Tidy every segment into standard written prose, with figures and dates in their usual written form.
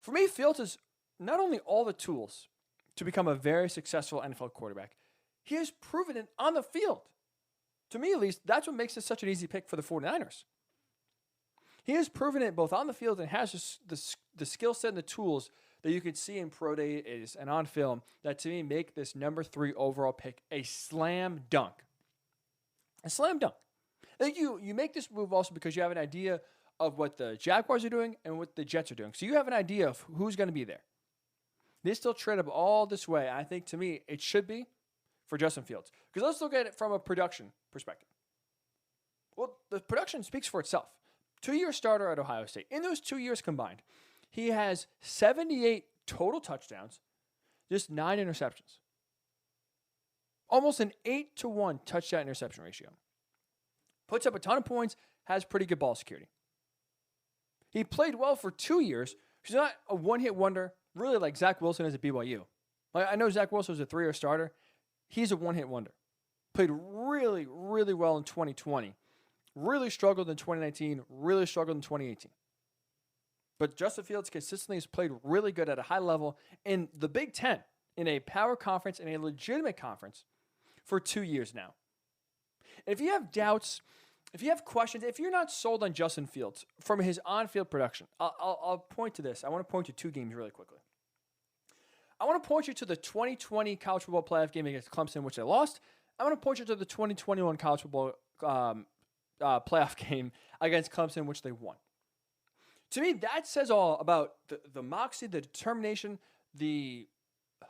For me, Fields has not only all the tools to become a very successful NFL quarterback, he has proven it on the field. To me, at least, that's what makes this such an easy pick for the 49ers. He has proven it both on the field and has the skill set and the tools that you could see in pro days and on film that, to me, make this number 3 overall pick a slam dunk. A slam dunk. I think you make this move also because you have an idea of what the Jaguars are doing and what the Jets are doing. So you have an idea of who's going to be there. They still trade up all this way. I think, to me, it should be for Justin Fields. Because let's look at it from a production perspective. Well, the production speaks for itself. 2-year starter at Ohio State. In those 2 years combined, he has 78 total touchdowns, just 9 interceptions. Almost an 8-to-1 touchdown interception ratio. Puts up a ton of points, has pretty good ball security. He played well for 2 years. He's not a one-hit wonder, really like Zach Wilson is at BYU. I know Zach Wilson was a 3-year starter. He's a one-hit wonder. Played really, really well in 2020. Really struggled in 2019. Really struggled in 2018. But Justin Fields consistently has played really good at a high level in the Big Ten, in a power conference, in a legitimate conference, for 2 years now. And if you have doubts, if you have questions, if you're not sold on Justin Fields from his on-field production, I'll point to this. I want to point to 2 games really quickly. I want to point you to the 2020 college football playoff game against Clemson, which they lost. I want to point you to the 2021 college football playoff game against Clemson, which they won. To me, that says all about the moxie, the determination, the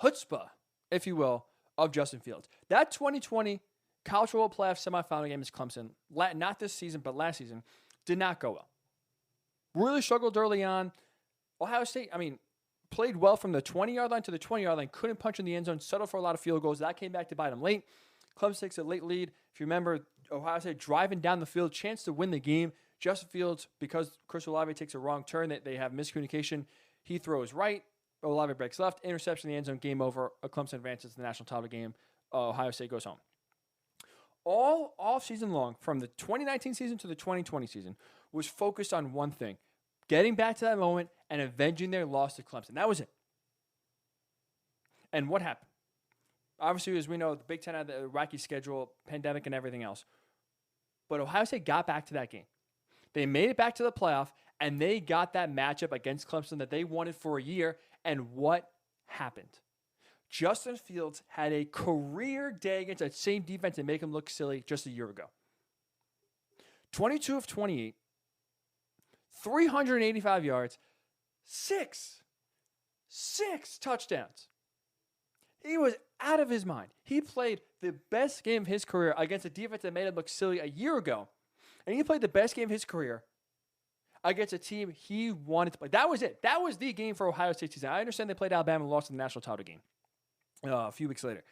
chutzpah, if you will, of Justin Fields. That 2020 college football playoff semifinal game against Clemson, not this season, but last season, did not go well. Really struggled early on. Ohio State, played well from the 20-yard line to the 20-yard line, couldn't punch in the end zone, settled for a lot of field goals. That came back to bite them late. Clemson takes a late lead. If you remember, Ohio State driving down the field, chance to win the game. Justin Fields, because Chris Olave takes a wrong turn, they have miscommunication. He throws right, Olave breaks left, interception in the end zone, game over. Clemson advances to the national title game. Ohio State goes home. All off-season long, from the 2019 season to the 2020 season, was focused on one thing: getting back to that moment and avenging their loss to Clemson. That was it. And what happened? Obviously, as we know, the Big Ten had the wacky schedule, pandemic, and everything else. But Ohio State got back to that game. They made it back to the playoff, and they got that matchup against Clemson that they wanted for a year. And what happened? Justin Fields had a career day against that same defense and make him look silly just a year ago. 22 of 28, 385 yards, six touchdowns. He was out of his mind. He played the best game of his career against a defense that made him look silly a year ago. And he played the best game of his career against a team he wanted to play. That was it. That was the game for Ohio State season. I understand they played Alabama and lost in the national title game a few weeks later.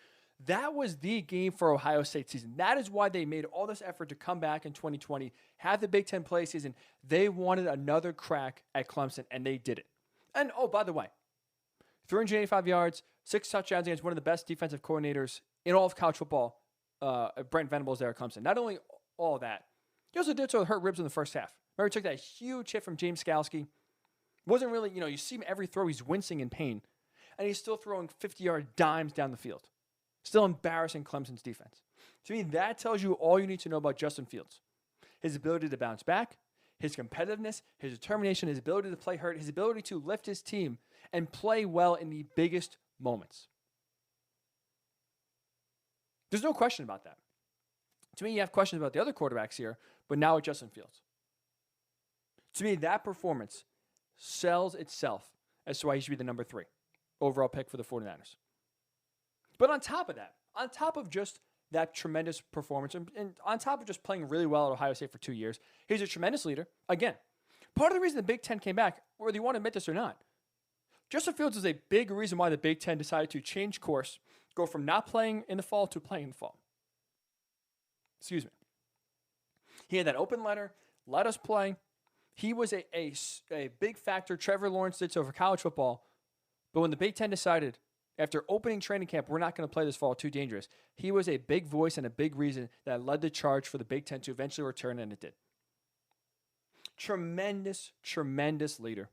That was the game for Ohio State season. That is why they made all this effort to come back in 2020, have the Big Ten play season. They wanted another crack at Clemson, and they did it. And, oh, by the way, 385 yards, 6 touchdowns against one of the best defensive coordinators in all of college football, Brent Venables there at Clemson. Not only all that, he also did so with hurt ribs in the first half. Remember, he took that huge hit from James Skalski. Wasn't really, you see him every throw, he's wincing in pain. And he's still throwing 50-yard dimes down the field. Still embarrassing Clemson's defense. To me, that tells you all you need to know about Justin Fields. His ability to bounce back, his competitiveness, his determination, his ability to play hurt, his ability to lift his team and play well in the biggest moments. There's no question about that. To me, you have questions about the other quarterbacks here, but now with Justin Fields. To me, that performance sells itself as to why he should be the number 3 overall pick for the 49ers. But on top of that, on top of just that tremendous performance, and on top of just playing really well at Ohio State for 2 years, he's a tremendous leader. Again, part of the reason the Big Ten came back, whether you want to admit this or not, Justin Fields is a big reason why the Big Ten decided to change course, go from not playing in the fall to playing in the fall. Excuse me. He had that open letter, let us play. He was a big factor. Trevor Lawrence did so for college football. But when the Big Ten decided, after opening training camp, we're not going to play this fall, too dangerous, he was a big voice and a big reason that led the charge for the Big Ten to eventually return, and it did. Tremendous, tremendous leader.